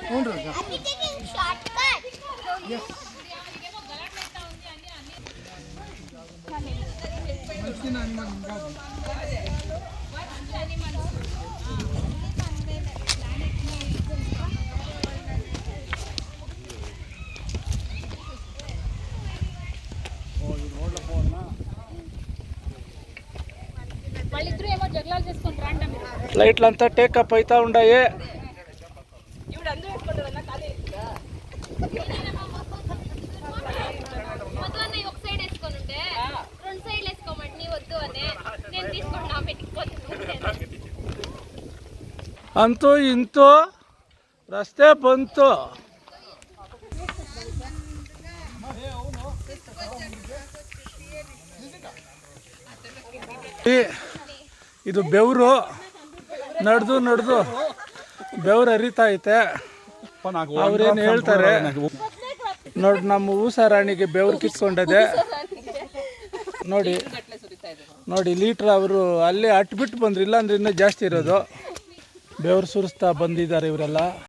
ಹ್ಞೂ ರಾಜ ಎಸ್ ಮನುಷ್ಯನ ಅನಿಮಲ್ ಹಿಂಗಾಗಿ ఫ్లైట్లంతా టేకప్ అవుతూ ఉన్నాయి. ಅಂತೂ ಇಂತೂ ರಸ್ತೆ ಬಂತು. ಇದು ಬೆವರು ನಡೆದು ಬೆವರು ಹರಿತಾ ಐತೆ. ಅವ್ರೇನು ಹೇಳ್ತಾರೆ ನೋಡಿ, ನಮ್ಮ ಊಸಾರಾಣಿಗೆ ಬೆವರು ಕಿತ್ಕೊಂಡದೆ ನೋಡಿ ಲೀಟ್ರ್ ಅವರು ಅಲ್ಲೇ ಅಟ್ಬಿಟ್ಟು ಬಂದ್ರು, ಇಲ್ಲಾಂದ್ರೆ ಇನ್ನೂ ಜಾಸ್ತಿ ಇರೋದು. ಬೆವರು ಸುರಿಸ್ತಾ ಬಂದಿದ್ದಾರೆ ಇವರೆಲ್ಲ.